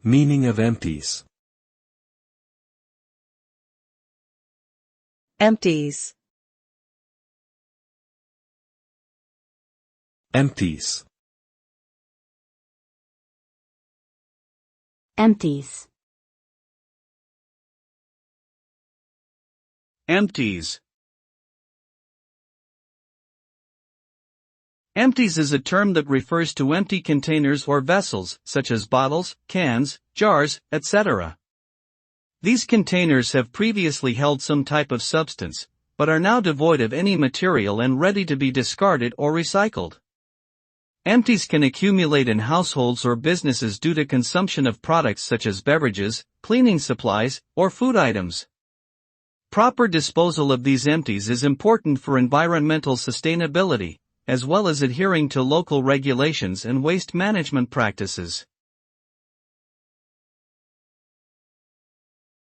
Meaning of empties. Empties. Empties. Empties. Empties. Empties is a term that refers to empty containers or vessels, such as bottles, cans, jars, etc. These containers have previously held some type of substance, but are now devoid of any material and ready to be discarded or recycled. Empties can accumulate in households or businesses due to consumption of products such as beverages, cleaning supplies, or food items. Proper disposal of these empties is important for environmental sustainability, as well as adhering to local regulations and waste management practices.